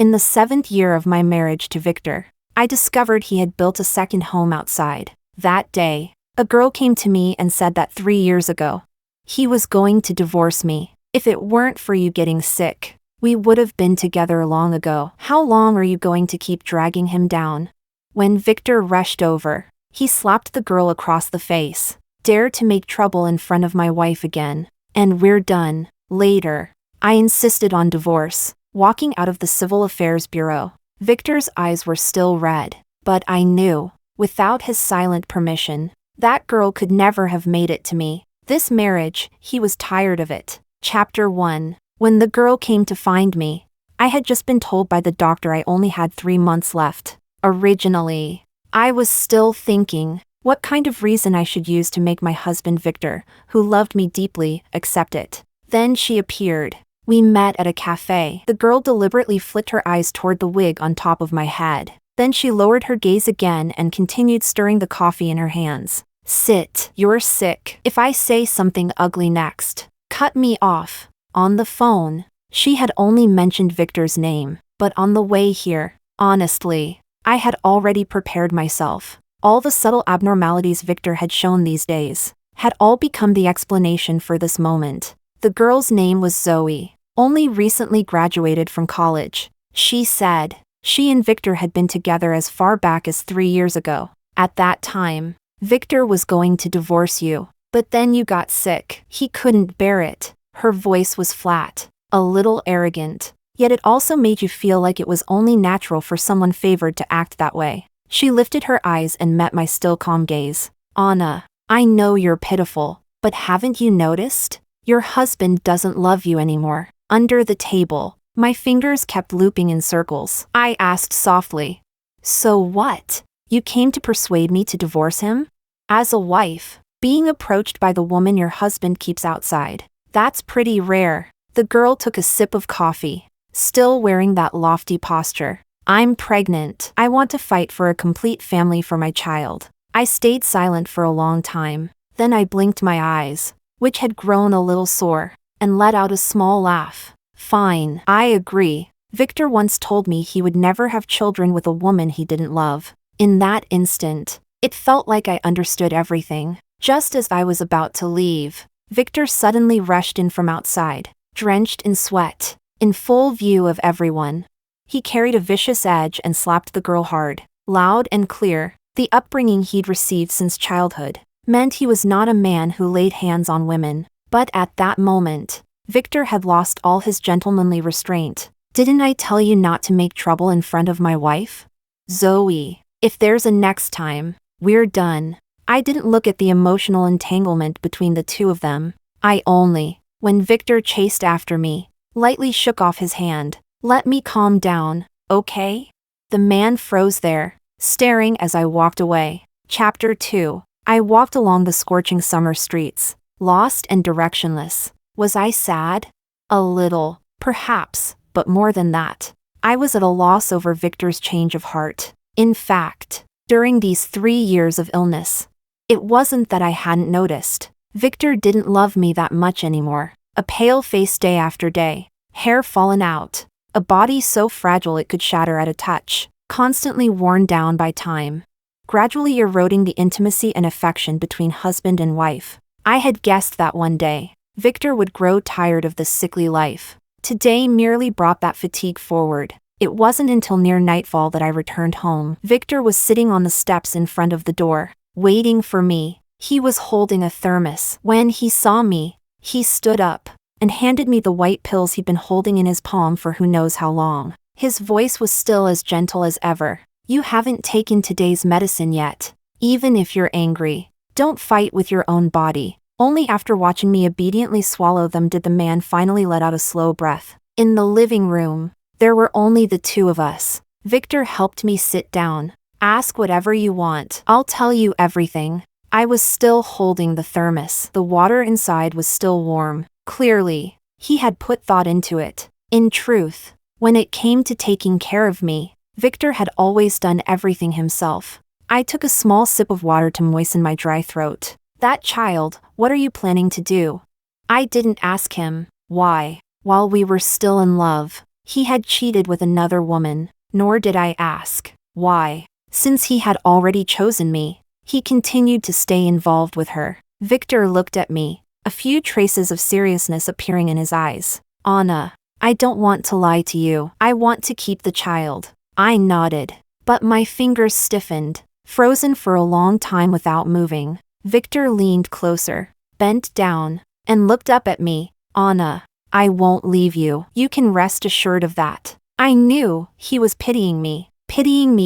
In the 7th year of my marriage to Victor, I discovered he had built a second home outside. That day, a girl came to me and said that 3 years ago, he was going to divorce me. If it weren't for you getting sick, we would have been together long ago. How long are you going to keep dragging him down? When Victor rushed over, he slapped the girl across the face. Dare to make trouble in front of my wife again, and we're done. Later, I insisted on divorce, walking out of the Civil Affairs Bureau. Victor's eyes were still red, but I knew, without his silent permission, that girl could never have made it to me. This marriage, he was tired of it. Chapter 1. When the girl came to find me, I had just been told by the doctor I only had 3 months left. Originally, I was still thinking what kind of reason I should use to make my husband Victor, who loved me deeply, accept it. Then she appeared. We met at a cafe. The girl deliberately flicked her eyes toward the wig on top of my head. Then she lowered her gaze again and continued stirring the coffee in her hands. Sit. You're sick. If I say something ugly next, cut me off. On the phone, she had only mentioned Victor's name, but on the way here, honestly, I had already prepared myself. All the subtle abnormalities Victor had shown these days had all become the explanation for this moment. The girl's name was Zoe, only recently graduated from college. She said she and Victor had been together as far back as 3 years ago. At that time, Victor was going to divorce you, but then you got sick. He couldn't bear it. Her voice was flat, a little arrogant, yet it also made you feel like it was only natural for someone favored to act that way. She lifted her eyes and met my still calm gaze. Anna, I know you're pitiful, but haven't you noticed? Your husband doesn't love you anymore. Under the table, my fingers kept looping in circles. I asked softly, so what? You came to persuade me to divorce him? As a wife, being approached by the woman your husband keeps outside, that's pretty rare. The girl took a sip of coffee, still wearing that lofty posture. I'm pregnant. I want to fight for a complete family for my child. I stayed silent for a long time. Then I blinked my eyes, which had grown a little sore, and let out a small laugh. Fine, I agree. Victor once told me he would never have children with a woman he didn't love. In that instant, it felt like I understood everything. Just as I was about to leave, Victor suddenly rushed in from outside, drenched in sweat, in full view of everyone. He carried a vicious edge and slapped the girl hard, loud and clear. The upbringing he'd received since childhood meant he was not a man who laid hands on women. But at that moment, Victor had lost all his gentlemanly restraint. Didn't I tell you not to make trouble in front of my wife? Zoe, if there's a next time, we're done. I didn't look at the emotional entanglement between the two of them. I only, when Victor chased after me, lightly shook off his hand. Let me calm down, okay? The man froze there, staring as I walked away. Chapter 2. I walked along the scorching summer streets, lost and directionless. Was I sad? A little, perhaps, but more than that. I was at a loss over Victor's change of heart. In fact, during these 3 years of illness, it wasn't that I hadn't noticed. Victor didn't love me that much anymore. A pale face day after day, hair fallen out, a body so fragile it could shatter at a touch, constantly worn down by time, gradually eroding the intimacy and affection between husband and wife. I had guessed that one day, Victor would grow tired of this sickly life. Today merely brought that fatigue forward. It wasn't until near nightfall that I returned home. Victor was sitting on the steps in front of the door, waiting for me. He was holding a thermos. When he saw me, he stood up and handed me the white pills he'd been holding in his palm for who knows how long. His voice was still as gentle as ever. You haven't taken today's medicine yet. Even if you're angry, don't fight with your own body. Only after watching me obediently swallow them did the man finally let out a slow breath. In the living room, there were only the two of us. Victor helped me sit down. Ask whatever you want. I'll tell you everything. I was still holding the thermos. The water inside was still warm. Clearly, he had put thought into it. In truth, when it came to taking care of me, Victor had always done everything himself. I took a small sip of water to moisten my dry throat. That child, what are you planning to do? I didn't ask him. Why? While we were still in love, He had cheated with another woman, nor did I ask why. Since he had already chosen me, he continued to stay involved with her. Victor looked at me, a few traces of seriousness appearing in his eyes. Anna, I don't want to lie to you. I want to keep the child. I nodded, but my fingers stiffened, frozen for a long time without moving. Victor leaned closer, bent down, and looked up at me. Anna, I won't leave you. You can rest assured of that. I knew he was pitying me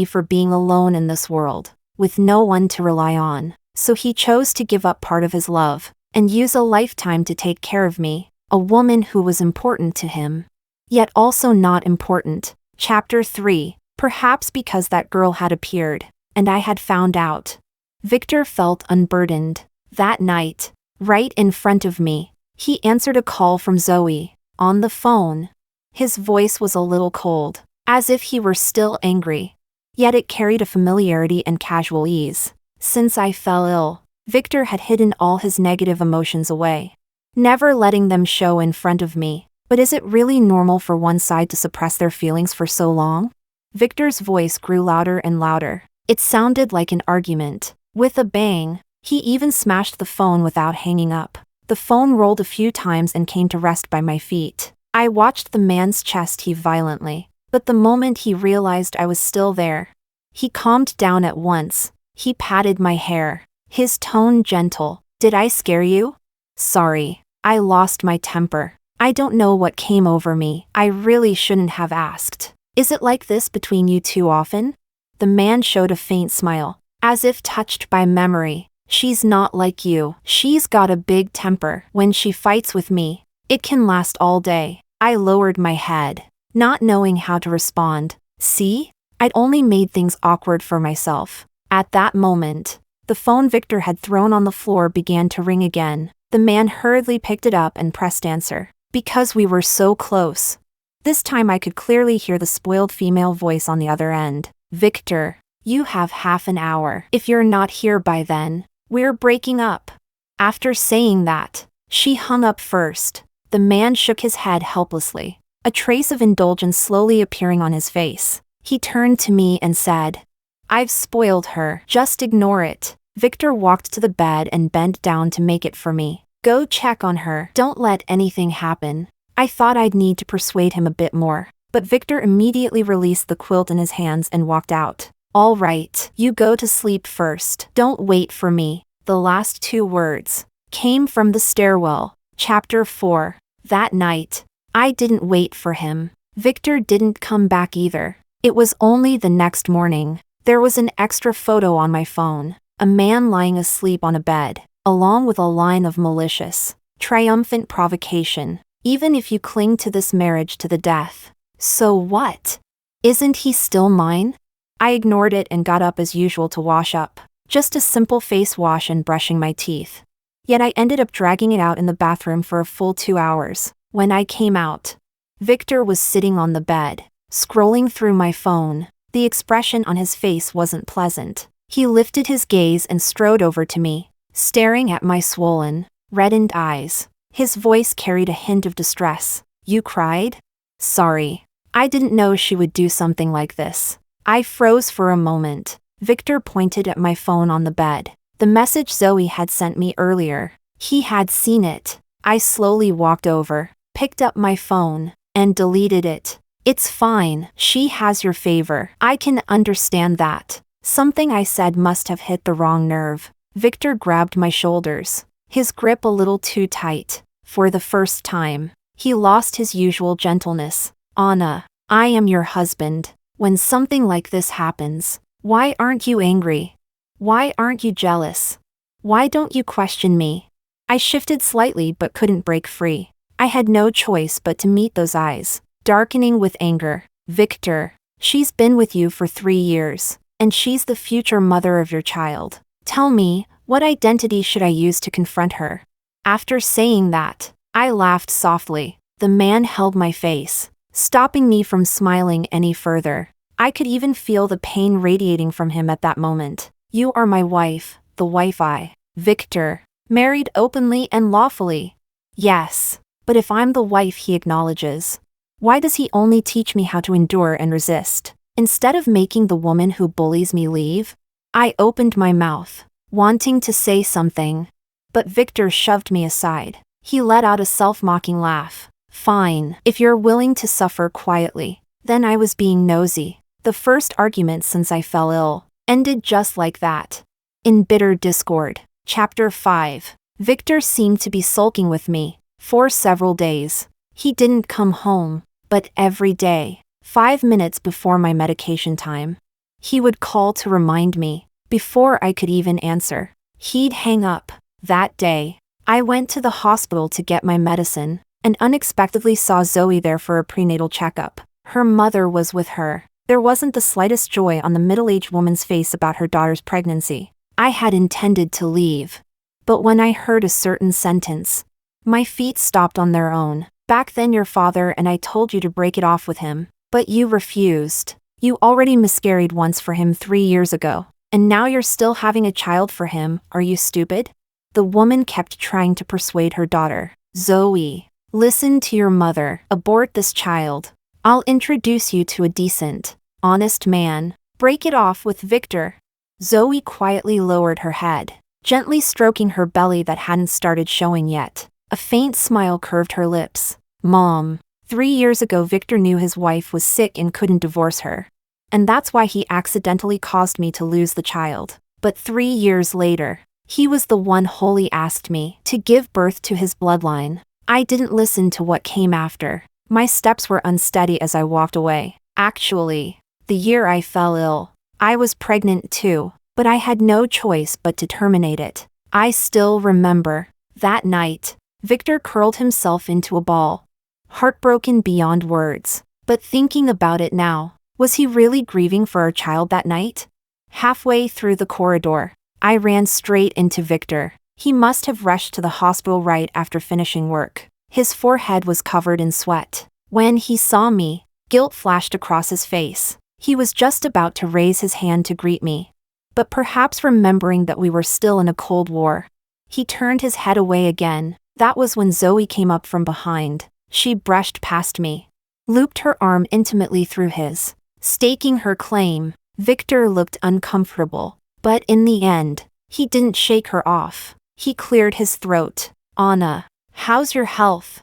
for being alone in this world, with no one to rely on. So he chose to give up part of his love, and use a lifetime to take care of me, a woman who was important to him, yet also not important. Chapter 3. Perhaps because that girl had appeared, and I had found out. Victor felt unburdened. That night, right in front of me, he answered a call from Zoe, on the phone. His voice was a little cold, as if he were still angry, yet it carried a familiarity and casual ease. Since I fell ill, Victor had hidden all his negative emotions away, never letting them show in front of me. But is it really normal for one side to suppress their feelings for so long? Victor's voice grew louder and louder. It sounded like an argument. With a bang, he even smashed the phone without hanging up. The phone rolled a few times and came to rest by my feet. I watched the man's chest heave violently, but the moment he realized I was still there, he calmed down at once. He patted my hair, his tone gentle. Did I scare you? Sorry, I lost my temper. I don't know what came over me. I really shouldn't have asked. Is it like this between you two often? The man showed a faint smile, as if touched by memory. She's not like you. She's got a big temper. When she fights with me, it can last all day. I lowered my head, not knowing how to respond. See? I'd only made things awkward for myself. At that moment, the phone Victor had thrown on the floor began to ring again. The man hurriedly picked it up and pressed answer. Because we were so close. This time I could clearly hear the spoiled female voice on the other end. Victor, you have half an hour. If you're not here by then, we're breaking up. After saying that, she hung up first. The man shook his head helplessly, a trace of indulgence slowly appearing on his face. He turned to me and said, I've spoiled her. Just ignore it. Victor walked to the bed and bent down to make it for me. Go check on her. Don't let anything happen. I thought I'd need to persuade him a bit more, but Victor immediately released the quilt in his hands and walked out. All right, you go to sleep first. Don't wait for me. The last two words came from the stairwell. Chapter 4. That night, I didn't wait for him. Victor didn't come back either. It was only the next morning. There was an extra photo on my phone. A man lying asleep on a bed, along with a line of malicious, triumphant provocation. Even if you cling to this marriage to the death, so what? Isn't he still mine? I ignored it and got up as usual to wash up. Just a simple face wash and brushing my teeth. Yet I ended up dragging it out in the bathroom for a full 2 hours. When I came out, Victor was sitting on the bed, scrolling through my phone. The expression on his face wasn't pleasant. He lifted his gaze and strode over to me, staring at my swollen, reddened eyes. His voice carried a hint of distress. You cried? Sorry. I didn't know she would do something like this. I froze for a moment. Victor pointed at my phone on the bed. The message Zoe had sent me earlier. He had seen it. I slowly walked over, picked up my phone, and deleted it. It's fine. She has your favor. I can understand that. Something I said must have hit the wrong nerve. Victor grabbed my shoulders, his grip a little too tight. For the first time, he lost his usual gentleness. Anna, I am your husband. When something like this happens, why aren't you angry? Why aren't you jealous? Why don't you question me? I shifted slightly but couldn't break free. I had no choice but to meet those eyes, darkening with anger. Victor, she's been with you for 3 years, and she's the future mother of your child. Tell me, what identity should I use to confront her? After saying that, I laughed softly. The man held my face, stopping me from smiling any further. I could even feel the pain radiating from him at that moment. You are my wife, the wife I, Victor, married openly and lawfully. Yes, but if I'm the wife he acknowledges, Why does he only teach me how to endure and resist, instead of making the woman who bullies me leave? I opened my mouth, wanting to say something, but Victor shoved me aside. He let out a self-mocking laugh. Fine, if you're willing to suffer quietly. Then I was being nosy. The first argument since I fell ill ended just like that. In bitter discord. Chapter 5. Victor seemed to be sulking with me for several days. He didn't come home, but every day, 5 minutes before my medication time, he would call to remind me. Before I could even answer, he'd hang up. That day, I went to the hospital to get my medicine and unexpectedly saw Zoe there for a prenatal checkup. Her mother was with her. There wasn't the slightest joy on the middle-aged woman's face about her daughter's pregnancy. I had intended to leave, but when I heard a certain sentence, my feet stopped on their own. Back then your father and I told you to break it off with him, but you refused. You already miscarried once for him 3 years ago, and now you're still having a child for him. Are you stupid? The woman kept trying to persuade her daughter. Zoe, listen to your mother. Abort this child. I'll introduce you to a decent, honest man. Break it off with Victor. Zoe quietly lowered her head, gently stroking her belly that hadn't started showing yet. A faint smile curved her lips. Mom, 3 years ago Victor knew his wife was sick and couldn't divorce her. And that's why he accidentally caused me to lose the child. But 3 years later, he was the one wholly asked me to give birth to his bloodline. I didn't listen to what came after. My steps were unsteady as I walked away. Actually, the year I fell ill, I was pregnant too, but I had no choice but to terminate it. I still remember. That night, Victor curled himself into a ball, heartbroken beyond words. But thinking about it now, was he really grieving for our child that night? Halfway through the corridor, I ran straight into Victor. He must have rushed to the hospital right after finishing work. His forehead was covered in sweat. When he saw me, guilt flashed across his face. He was just about to raise his hand to greet me, but perhaps remembering that we were still in a Cold War, he turned his head away again. That was when Zoe came up from behind. She brushed past me, looped her arm intimately through his, staking her claim. Victor looked uncomfortable, but in the end, he didn't shake her off. He cleared his throat. Anna, how's your health?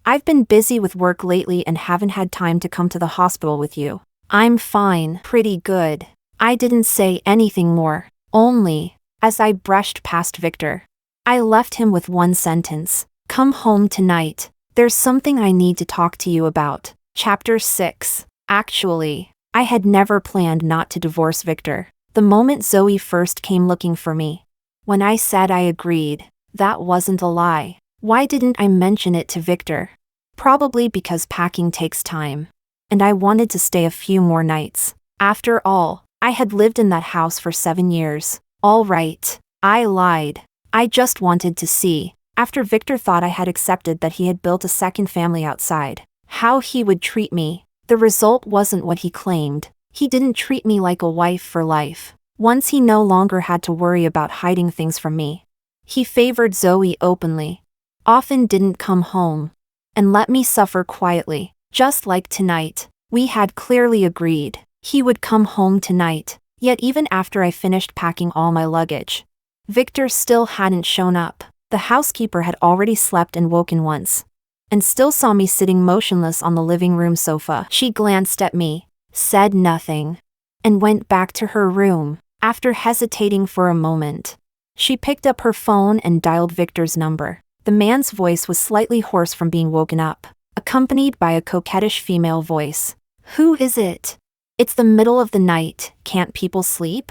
I've been busy with work lately and haven't had time to come to the hospital with you. I'm fine, pretty good. I didn't say anything more, only, as I brushed past Victor, I left him with one sentence. Come home tonight. There's something I need to talk to you about. Chapter 6. Actually, I had never planned not to divorce Victor. The moment Zoe first came looking for me, when I said I agreed, that wasn't a lie. Why didn't I mention it to Victor? Probably because packing takes time, and I wanted to stay a few more nights. After all, I had lived in that house for 7 years. All right, I lied. I just wanted to see, after Victor thought I had accepted that he had built a second family outside, how he would treat me. The result wasn't what he claimed. He didn't treat me like a wife for life. Once he no longer had to worry about hiding things from me. He favored Zoe openly, often didn't come home, and let me suffer quietly. Just like tonight, we had clearly agreed he would come home tonight. Yet even after I finished packing all my luggage, Victor still hadn't shown up. The housekeeper had already slept and woken once, and still saw me sitting motionless on the living room sofa. She glanced at me, said nothing, and went back to her room. After hesitating for a moment, she picked up her phone and dialed Victor's number. The man's voice was slightly hoarse from being woken up, accompanied by a coquettish female voice. Who is it? It's the middle of the night, can't people sleep?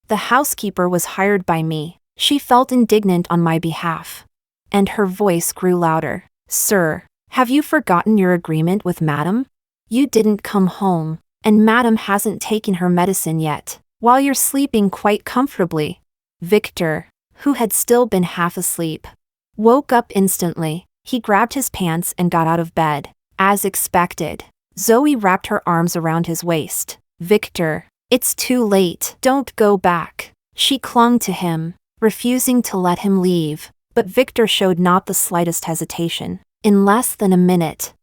The housekeeper was hired by me. She felt indignant on my behalf, and her voice grew louder. Sir, have you forgotten your agreement with Madam? You didn't come home, and Madam hasn't taken her medicine yet, while you're sleeping quite comfortably. Victor, who had still been half asleep, woke up instantly. He grabbed his pants and got out of bed. As expected, Zoe wrapped her arms around his waist. Victor, it's too late. Don't go back. She clung to him, refusing to let him leave, but Victor showed not the slightest hesitation. In less than a minute,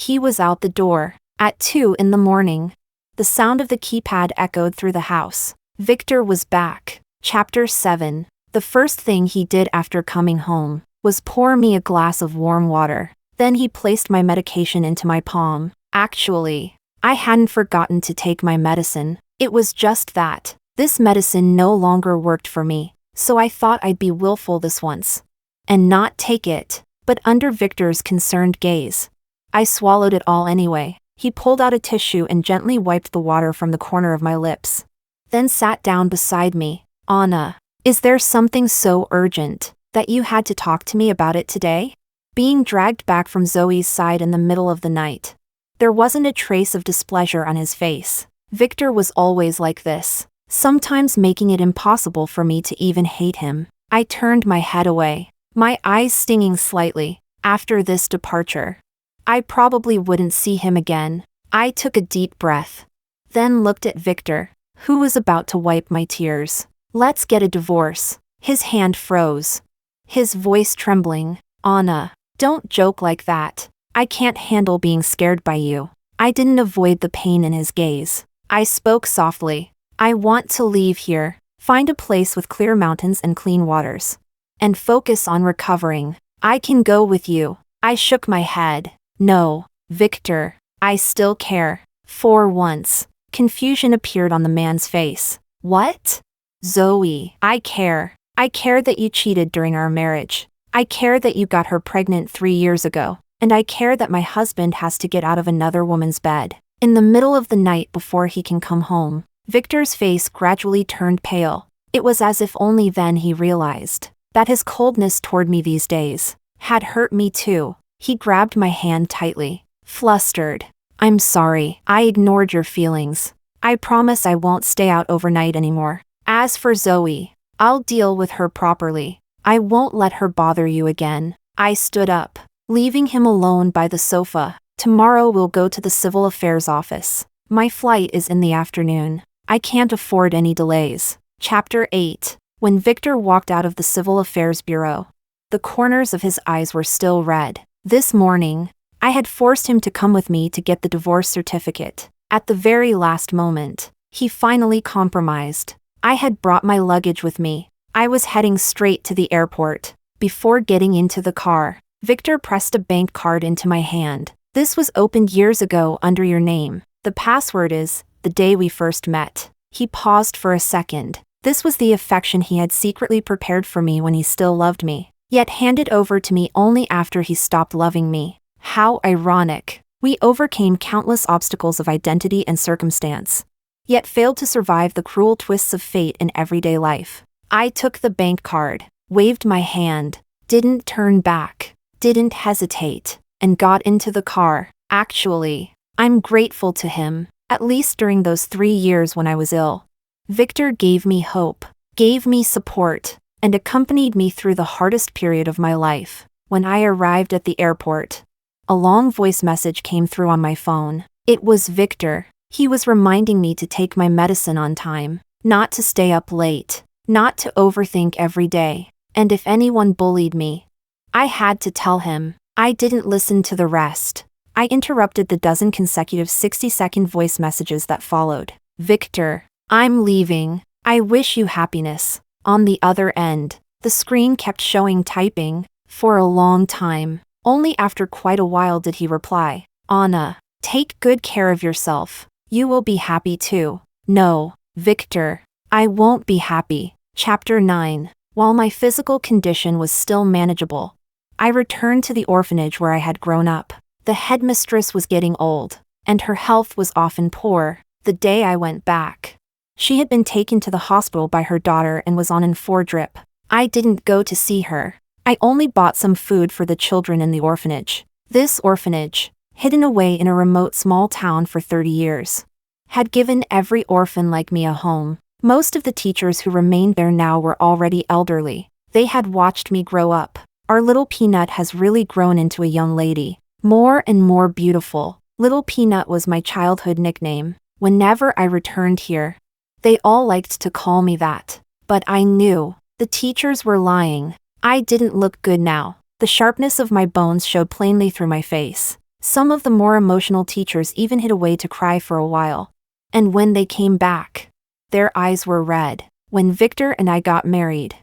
He was out the door. At 2 in the morning. The sound of the keypad echoed through the house. Victor was back. Chapter 7. The first thing he did after coming home was pour me a glass of warm water. Then he placed my medication into my palm. Actually, I hadn't forgotten to take my medicine. It was just that this medicine no longer worked for me, so I thought I'd be willful this once and not take it. But under Victor's concerned gaze, I swallowed it all anyway. He pulled out a tissue and gently wiped the water from the corner of my lips. Then sat down beside me. Anna, is there something so urgent that you had to talk to me about it today? Being dragged back from Zoe's side in the middle of the night. There wasn't a trace of displeasure on his face. Victor was always like this, sometimes making it impossible for me to even hate him. I turned my head away, my eyes stinging slightly. After this departure, I probably wouldn't see him again. I took a deep breath, then looked at Victor, who was about to wipe my tears. Let's get a divorce. His hand froze, his voice trembling. Anna, don't joke like that. I can't handle being scared by you. I didn't avoid the pain in his gaze. I spoke softly. I want to leave here, find a place with clear mountains and clean waters, and focus on recovering. I can go with you. I shook my head. No, Victor, I still care. For once, confusion appeared on the man's face. What? Zoe, I care. I care that you cheated during our marriage. I care that you got her pregnant 3 years ago. And I care that my husband has to get out of another woman's bed in the middle of the night before he can come home. Victor's face gradually turned pale. It was as if only then he realized that his coldness toward me these days had hurt me too. He grabbed my hand tightly, flustered. I'm sorry, I ignored your feelings. I promise I won't stay out overnight anymore. As for Zoe, I'll deal with her properly. I won't let her bother you again. I stood up, leaving him alone by the sofa. Tomorrow we'll go to the Civil Affairs office. My flight is in the afternoon. I can't afford any delays. Chapter 8. When Victor walked out of the Civil Affairs Bureau, the corners of his eyes were still red. This morning, I had forced him to come with me to get the divorce certificate. At the very last moment, he finally compromised. I had brought my luggage with me. I was heading straight to the airport. Before getting into the car, Victor pressed a bank card into my hand. This was opened years ago under your name. The password is, the day we first met. He paused for a second. This was the affection he had secretly prepared for me when he still loved me, yet handed over to me only after he stopped loving me. How ironic. We overcame countless obstacles of identity and circumstance, yet failed to survive the cruel twists of fate in everyday life. I took the bank card, waved my hand, didn't turn back, didn't hesitate, and got into the car. Actually, I'm grateful to him, at least during those 3 years when I was ill. Victor gave me hope, gave me support, and accompanied me through the hardest period of my life. When I arrived at the airport, a long voice message came through on my phone. It was Victor. He was reminding me to take my medicine on time, not to stay up late, not to overthink every day, and if anyone bullied me, I had to tell him. I didn't listen to the rest. I interrupted the dozen consecutive 60-second voice messages that followed. Victor, I'm leaving. I wish you happiness. On the other end, the screen kept showing typing. For a long time. Only after quite a while did he reply. Anna, take good care of yourself. You will be happy too. No, Victor, I won't be happy. Chapter 9. While my physical condition was still manageable, I returned to the orphanage where I had grown up. The headmistress was getting old, and her health was often poor. The day I went back, she had been taken to the hospital by her daughter and was on an 4-drip. I didn't go to see her. I only bought some food for the children in the orphanage. This orphanage, hidden away in a remote small town for 30 years, had given every orphan like me a home. Most of the teachers who remained there now were already elderly. They had watched me grow up. Our little Peanut has really grown into a young lady. More and more beautiful. Little Peanut was my childhood nickname. Whenever I returned here, they all liked to call me that. But I knew the teachers were lying. I didn't look good now. The sharpness of my bones showed plainly through my face. Some of the more emotional teachers even hid away to cry for a while. And when they came back, their eyes were red. When Victor and I got married,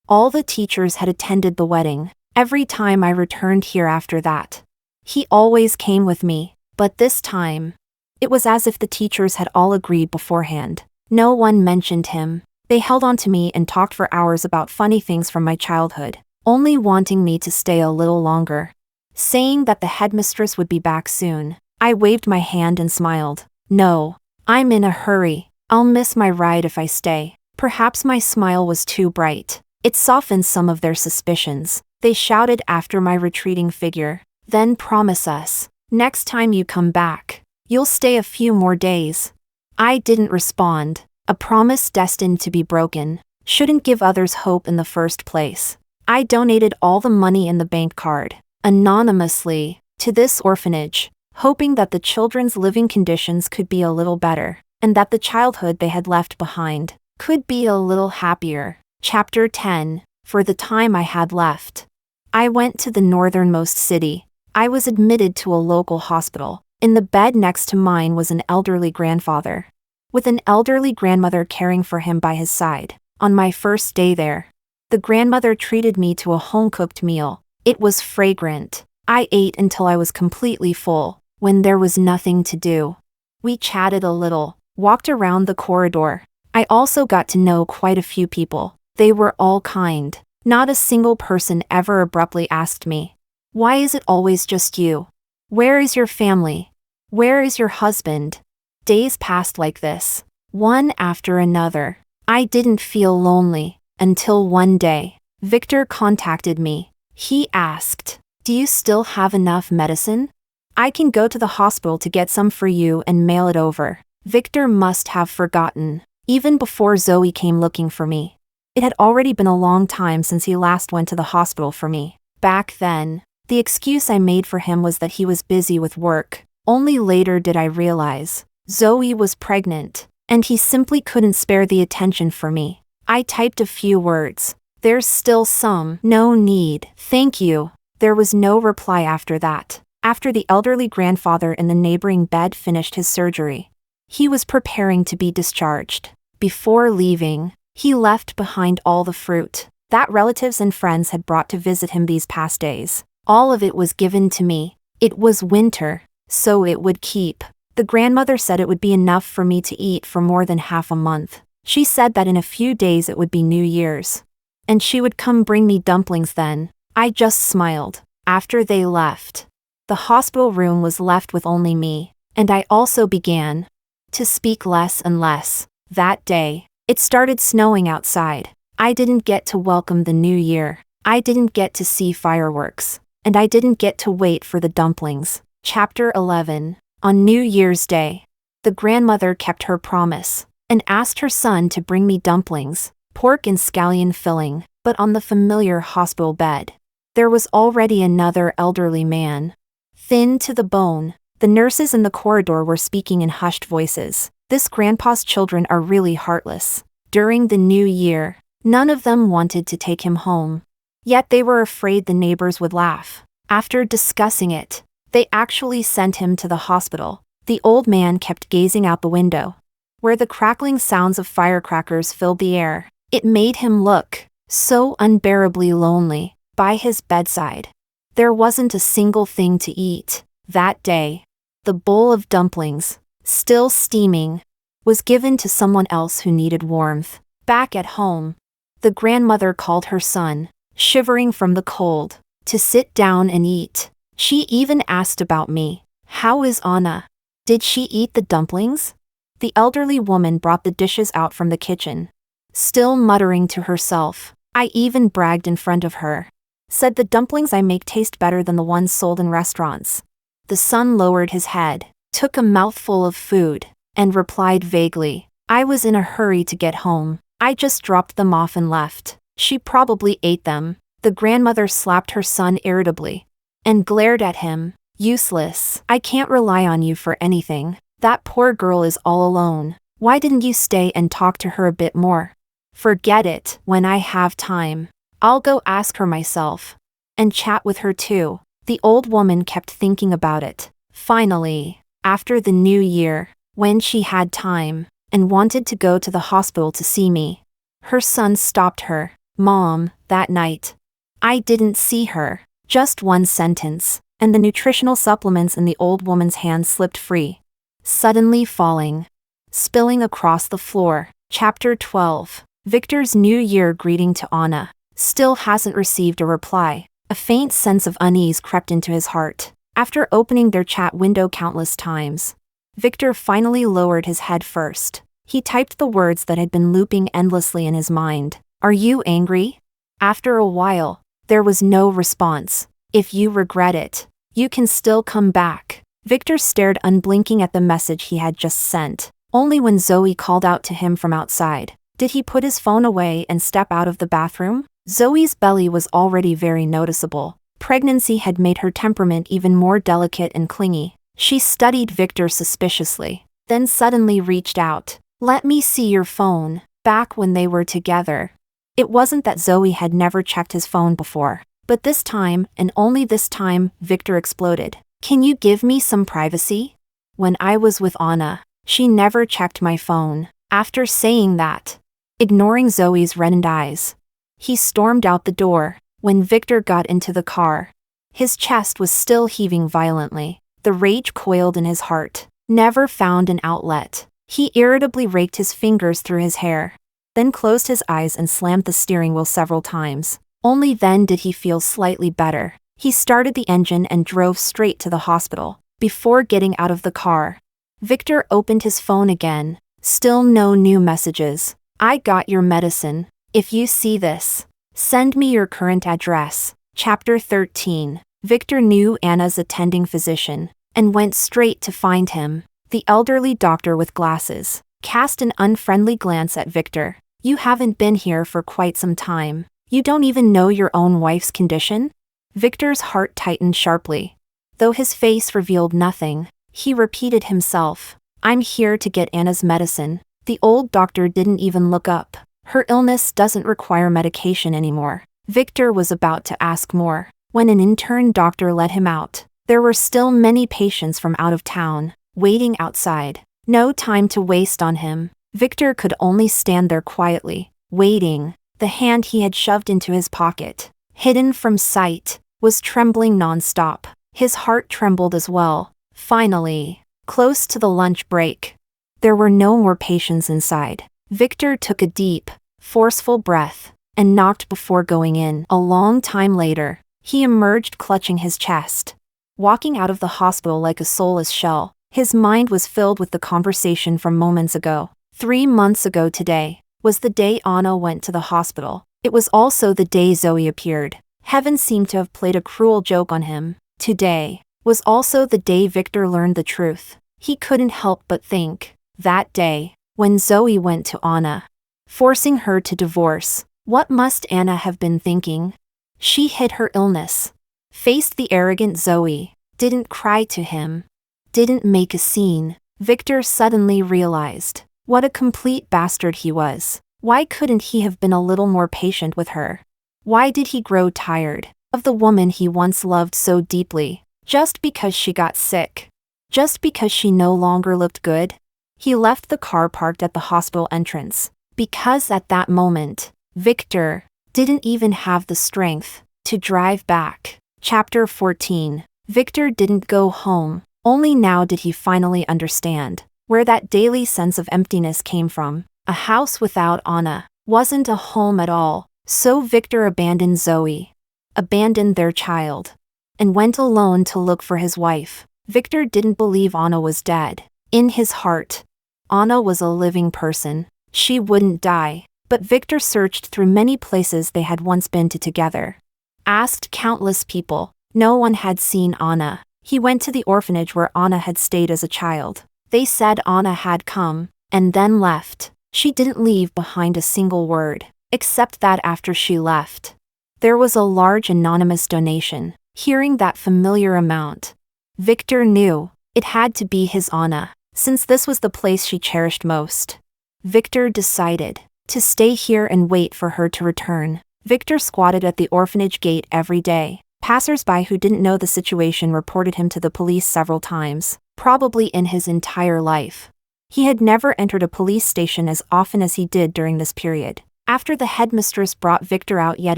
all the teachers had attended the wedding. Every time I returned here after that, he always came with me, but this time, it was as if the teachers had all agreed beforehand. No one mentioned him. They held on to me and talked for hours about funny things from my childhood, only wanting me to stay a little longer, saying that the headmistress would be back soon. I waved my hand and smiled. No, I'm in a hurry. I'll miss my ride if I stay. Perhaps my smile was too bright. It softened some of their suspicions. They shouted after my retreating figure. Then promise us, next time you come back, you'll stay a few more days. I didn't respond. A promise destined to be broken. Shouldn't give others hope in the first place. I donated all the money in the bank card, anonymously, to this orphanage, hoping that the children's living conditions could be a little better, and that the childhood they had left behind could be a little happier. Chapter 10. For the time I had left, I went to the northernmost city. I was admitted to a local hospital. In the bed next to mine was an elderly grandfather, with an elderly grandmother caring for him by his side. On my first day there, the grandmother treated me to a home-cooked meal. It was fragrant. I ate until I was completely full. When there was nothing to do, we chatted a little, walked around the corridor. I also got to know quite a few people. They were all kind. Not a single person ever abruptly asked me, "Why is it always just you? Where is your family? Where is your husband?" Days passed like this, one after another. I didn't feel lonely, until one day, Victor contacted me. He asked, "Do you still have enough medicine? I can go to the hospital to get some for you and mail it over." Victor must have forgotten, even before Zoe came looking for me. It had already been a long time since he last went to the hospital for me. Back then, the excuse I made for him was that he was busy with work. Only later did I realize Zoe was pregnant, and he simply couldn't spare the attention for me. I typed a few words. "There's still some." "No need. Thank you." There was no reply after that. After the elderly grandfather in the neighboring bed finished his surgery, he was preparing to be discharged. Before leaving, he left behind all the fruit that relatives and friends had brought to visit him these past days. All of it was given to me. It was winter, so it would keep. The grandmother said it would be enough for me to eat for more than half a month. She said that in a few days it would be New Year's, and she would come bring me dumplings then. I just smiled. After they left, the hospital room was left with only me, and I also began to speak less and less. That day, it started snowing outside. I didn't get to welcome the new year. I didn't get to see fireworks, and I didn't get to wait for the dumplings. Chapter 11. On New Year's Day, the grandmother kept her promise and asked her son to bring me dumplings, pork and scallion filling, but on the familiar hospital bed, there was already another elderly man, thin to the bone. The nurses in the corridor were speaking in hushed voices. This grandpa's children are really heartless. During the new year, none of them wanted to take him home. Yet they were afraid the neighbors would laugh. After discussing it, they actually sent him to the hospital. The old man kept gazing out the window, where the crackling sounds of firecrackers filled the air. It made him look so unbearably lonely. By his bedside, there wasn't a single thing to eat. That day, the bowl of dumplings, still steaming, was given to someone else who needed warmth. Back at home, the grandmother called her son, shivering from the cold, to sit down and eat. She even asked about me. "How is Anna? Did she eat the dumplings?" The elderly woman brought the dishes out from the kitchen, still muttering to herself. I even bragged in front of her. Said the dumplings I make taste better than the ones sold in restaurants. The son lowered his head, took a mouthful of food, and replied vaguely, "I was in a hurry to get home. I just dropped them off and left. She probably ate them." The grandmother slapped her son irritably and glared at him. "Useless. I can't rely on you for anything. That poor girl is all alone. Why didn't you stay and talk to her a bit more?" "Forget it. When I have time, I'll go ask her myself. And chat with her too." The old woman kept thinking about it. Finally, after the new year, when she had time, and wanted to go to the hospital to see me, her son stopped her. Mom, that night, I didn't see her. Just one sentence, and the nutritional supplements in the old woman's hand slipped free, suddenly falling, spilling across the floor. Chapter 12. Victor's New Year greeting to Anna still hasn't received a reply. A faint sense of unease crept into his heart. After opening their chat window countless times, Victor finally lowered his head first. He typed the words that had been looping endlessly in his mind. Are you angry? After a while, there was no response. If you regret it, you can still come back. Victor stared unblinking at the message he had just sent. Only when Zoe called out to him from outside did he put his phone away and step out of the bathroom. Zoe's belly was already very noticeable. Pregnancy had made her temperament even more delicate and clingy. She studied Victor suspiciously, then suddenly reached out. Let me see your phone. Back when they were together. It wasn't that Zoe had never checked his phone before, but this time, and only this time, Victor exploded. Can you give me some privacy? When I was with Anna, she never checked my phone. After saying that, ignoring Zoe's reddened eyes, he stormed out the door. When Victor got into the car, his chest was still heaving violently. The rage coiled in his heart, never found an outlet. He irritably raked his fingers through his hair, then closed his eyes and slammed the steering wheel several times. Only then did he feel slightly better. He started the engine and drove straight to the hospital. Before getting out of the car, Victor opened his phone again. Still no new messages. I got your medicine. If you see this, send me your current address. Chapter 13. Victor knew Anna's attending physician and went straight to find him. The elderly doctor with glasses cast an unfriendly glance at Victor. You haven't been here for quite some time. You don't even know your own wife's condition? Victor's heart tightened sharply. Though his face revealed nothing, he repeated himself. I'm here to get Anna's medicine. The old doctor didn't even look up. Her illness doesn't require medication anymore. Victor was about to ask more, when an intern doctor let him out. There were still many patients from out of town, waiting outside. No time to waste on him. Victor could only stand there quietly, waiting. The hand he had shoved into his pocket, hidden from sight, was trembling non-stop. His heart trembled as well. Finally, close to the lunch break, there were no more patients inside. Victor took a deep, forceful breath and knocked before going in. A long time later, he emerged clutching his chest, walking out of the hospital like a soulless shell. His mind was filled with the conversation from moments ago. 3 months ago today was the day Anna went to the hospital. It was also the day Zoe appeared. Heaven seemed to have played a cruel joke on him. Today was also the day Victor learned the truth. He couldn't help but think, that day, when Zoe went to Anna, forcing her to divorce, what must Anna have been thinking? She hid her illness, faced the arrogant Zoe, didn't cry to him, didn't make a scene. Victor suddenly realized what a complete bastard he was. Why couldn't he have been a little more patient with her? Why did he grow tired of the woman he once loved so deeply, just because she got sick? Just because she no longer looked good? He left the car parked at the hospital entrance, because at that moment, Victor didn't even have the strength to drive back. Chapter 14. Victor didn't go home. Only now did he finally understand where that daily sense of emptiness came from. A house without Anna wasn't a home at all. So Victor abandoned Zoe, abandoned their child, and went alone to look for his wife. Victor didn't believe Anna was dead. In his heart, Anna was a living person. She wouldn't die. But Victor searched through many places they had once been to together. Asked countless people. No one had seen Anna. He went to the orphanage where Anna had stayed as a child. They said Anna had come, and then left. She didn't leave behind a single word, except that after she left, there was a large anonymous donation. Hearing that familiar amount, Victor knew it had to be his Anna, since this was the place she cherished most. Victor decided to stay here and wait for her to return. Victor squatted at the orphanage gate every day, Passers-by who didn't know the situation reported him to the police several times, probably in his entire life. He had never entered a police station as often as he did during this period. After the headmistress brought Victor out yet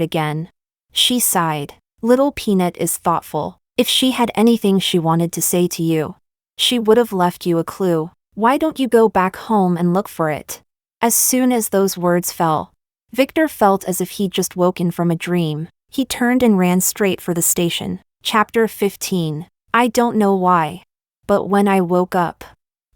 again, she sighed. Little Peanut is thoughtful. If she had anything she wanted to say to you, she would have left you a clue. Why don't you go back home and look for it? As soon as those words fell, Victor felt as if he'd just woken from a dream. He turned and ran straight for the station. Chapter 15. I don't know why, but when I woke up,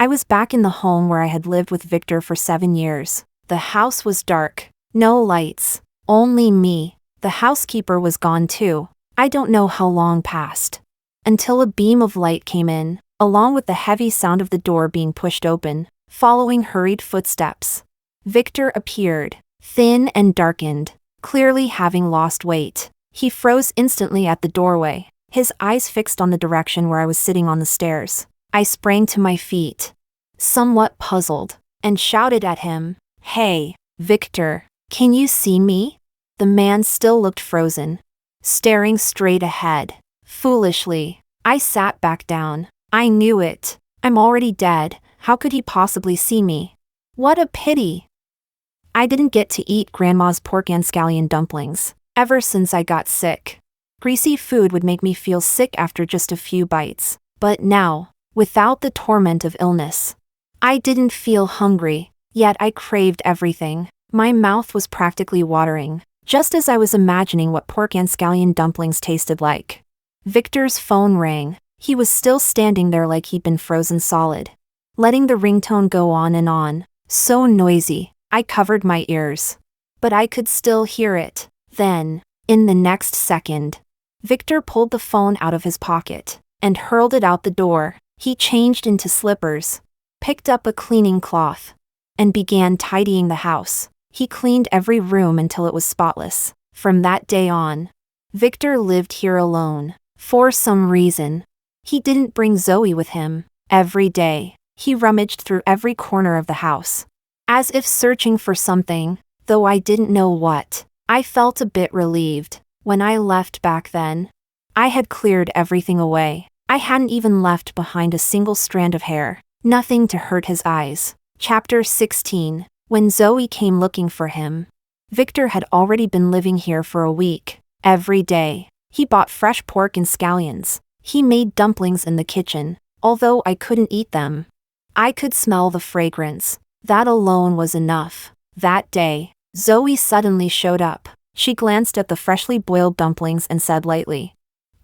I was back in the home where I had lived with Victor for 7 years. The house was dark. No lights. Only me. The housekeeper was gone too. I don't know how long passed, until a beam of light came in, along with the heavy sound of the door being pushed open, following hurried footsteps. Victor appeared, thin and darkened, clearly having lost weight. He froze instantly at the doorway, his eyes fixed on the direction where I was sitting on the stairs. I sprang to my feet, somewhat puzzled, and shouted at him, "Hey, Victor, can you see me?" The man still looked frozen, staring straight ahead. Foolishly, I sat back down. I knew it. I'm already dead. How could he possibly see me? What a pity. I didn't get to eat Grandma's pork and scallion dumplings ever since I got sick. Greasy food would make me feel sick after just a few bites. But now, without the torment of illness, I didn't feel hungry, yet I craved everything. My mouth was practically watering, just as I was imagining what pork and scallion dumplings tasted like. Victor's phone rang. He was still standing there like he'd been frozen solid, letting the ringtone go on, so noisy, I covered my ears. But I could still hear it. Then, in the next second, Victor pulled the phone out of his pocket and hurled it out the door. He changed into slippers, picked up a cleaning cloth, and began tidying the house. He cleaned every room until it was spotless. From that day on, Victor lived here alone. For some reason, he didn't bring Zoe with him. Every day, he rummaged through every corner of the house, as if searching for something, though I didn't know what. I felt a bit relieved. When I left back then, I had cleared everything away. I hadn't even left behind a single strand of hair. Nothing to hurt his eyes. Chapter 16. When Zoe came looking for him, Victor had already been living here for a week. Every day, he bought fresh pork and scallions. He made dumplings in the kitchen, although I couldn't eat them. I could smell the fragrance. That alone was enough. That day, Zoe suddenly showed up. She glanced at the freshly boiled dumplings and said lightly,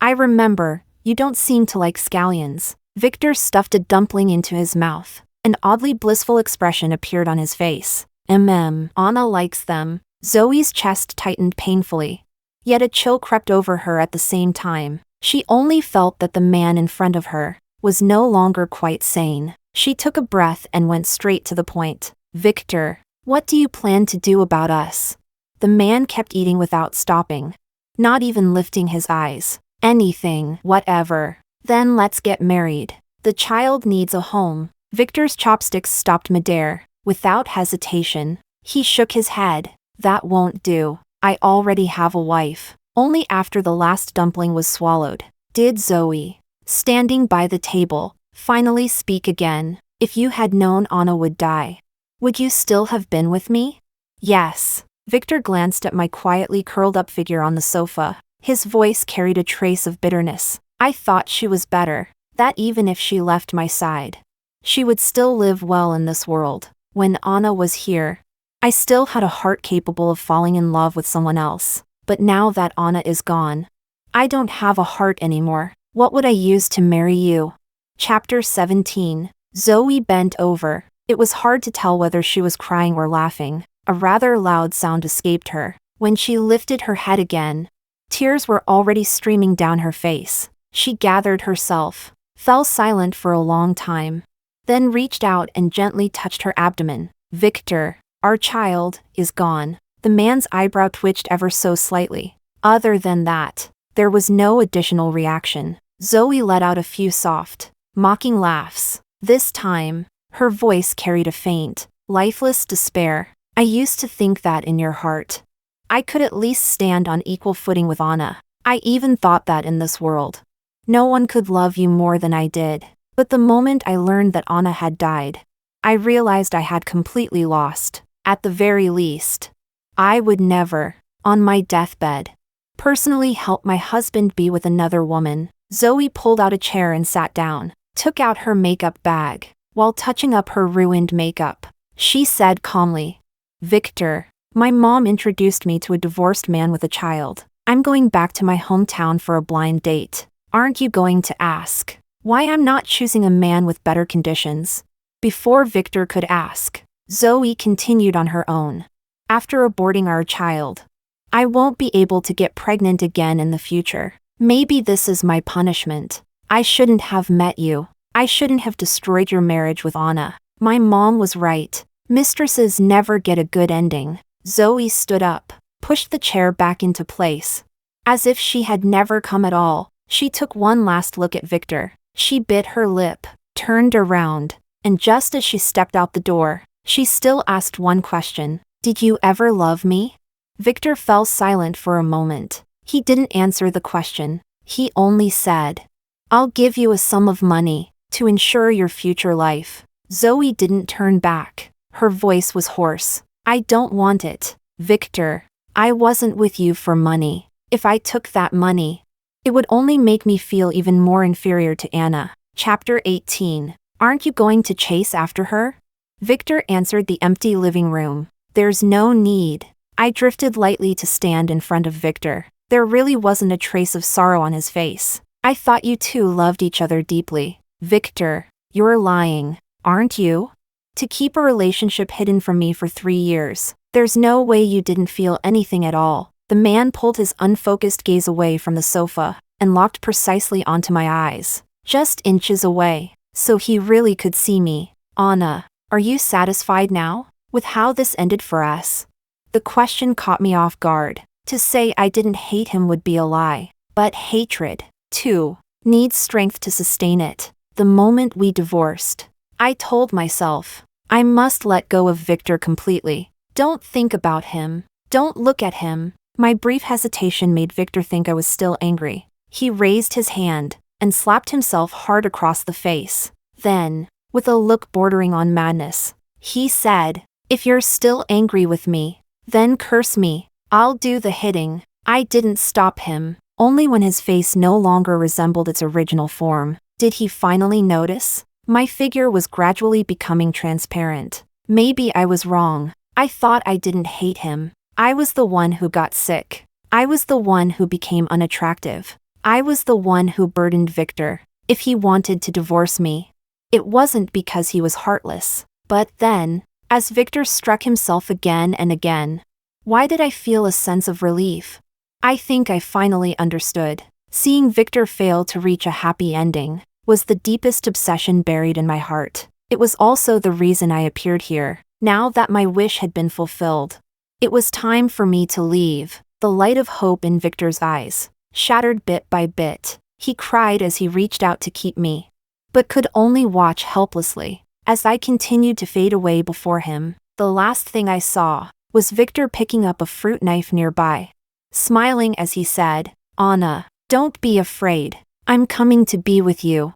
"I remember, you don't seem to like scallions." Victor stuffed a dumpling into his mouth. An oddly blissful expression appeared on his face. Anna likes them." Zoe's chest tightened painfully, yet a chill crept over her at the same time. She only felt that the man in front of her was no longer quite sane. She took a breath and went straight to the point. "Victor, what do you plan to do about us?" The man kept eating without stopping, not even lifting his eyes. "Anything, whatever. Then let's get married. The child needs a home." Victor's chopsticks stopped midair. Without hesitation, he shook his head. "That won't do. I already have a wife." Only after the last dumpling was swallowed did Zoe, standing by the table, finally speak again. "If you had known Anna would die, would you still have been with me?" "Yes." Victor glanced at my quietly curled up figure on the sofa. His voice carried a trace of bitterness. "I thought she was better, that even if she left my side, she would still live well in this world. When Anna was here, I still had a heart capable of falling in love with someone else. But now that Anna is gone, I don't have a heart anymore. What would I use to marry you?" Chapter 17. Zoe bent over. It was hard to tell whether she was crying or laughing. A rather loud sound escaped her. When she lifted her head again, tears were already streaming down her face. She gathered herself, fell silent for a long time, then reached out and gently touched her abdomen. "Victor, our child is gone." The man's eyebrow twitched ever so slightly. Other than that, there was no additional reaction. Zoe let out a few soft, mocking laughs. This time, her voice carried a faint, lifeless despair. "I used to think that in your heart, I could at least stand on equal footing with Anna. I even thought that in this world, no one could love you more than I did. But the moment I learned that Anna had died, I realized I had completely lost. At the very least, I would never, on my deathbed, personally help my husband be with another woman. Zoe pulled out a chair and sat down, took out her makeup bag, while touching up her ruined makeup. She said calmly, "Victor, my mom introduced me to a divorced man with a child. I'm going back to my hometown for a blind date. Aren't you going to ask why I'm not choosing a man with better conditions?" Before Victor could ask, Zoe continued on her own. "After aborting our child, I won't be able to get pregnant again in the future. Maybe this is my punishment. I shouldn't have met you. I shouldn't have destroyed your marriage with Anna. My mom was right. Mistresses never get a good ending." Zoe stood up, pushed the chair back into place. As if she had never come at all, she took one last look at Victor. She bit her lip, turned around, and just as she stepped out the door, she still asked one question: "Did you ever love me?" Victor fell silent for a moment. He didn't answer the question. He only said, "I'll give you a sum of money to ensure your future life." Zoe didn't turn back. Her voice was hoarse. "I don't want it, Victor. I wasn't with you for money. If I took that money, it would only make me feel even more inferior to Anna." Chapter 18. Aren't you going to chase after her? Victor answered the empty living room. "There's no need." I drifted lightly to stand in front of Victor. There really wasn't a trace of sorrow on his face. "I thought you two loved each other deeply." "Victor, you're lying, aren't you? To keep a relationship hidden from me for 3 years. There's no way you didn't feel anything at all." The man pulled his unfocused gaze away from the sofa and locked precisely onto my eyes, just inches away, so he really could see me. "Anna, are you satisfied now with how this ended for us?" The question caught me off guard. To say I didn't hate him would be a lie, but hatred, too, needs strength to sustain it. The moment we divorced, I told myself, I must let go of Victor completely. Don't think about him. Don't look at him. My brief hesitation made Victor think I was still angry. He raised his hand and slapped himself hard across the face. Then, with a look bordering on madness, he said, "If you're still angry with me, then curse me. I'll do the hitting." I didn't stop him. Only when his face no longer resembled its original form did he finally notice. My figure was gradually becoming transparent. Maybe I was wrong. I thought I didn't hate him. I was the one who got sick. I was the one who became unattractive. I was the one who burdened Victor. If he wanted to divorce me, it wasn't because he was heartless. But then, as Victor struck himself again and again, why did I feel a sense of relief? I think I finally understood. Seeing Victor fail to reach a happy ending was the deepest obsession buried in my heart. It was also the reason I appeared here. Now that my wish had been fulfilled, it was time for me to leave. The light of hope in Victor's eyes shattered bit by bit. He cried as he reached out to keep me, but could only watch helplessly as I continued to fade away before him. The last thing I saw was Victor picking up a fruit knife nearby, smiling as he said, "Anna, don't be afraid. I'm coming to be with you."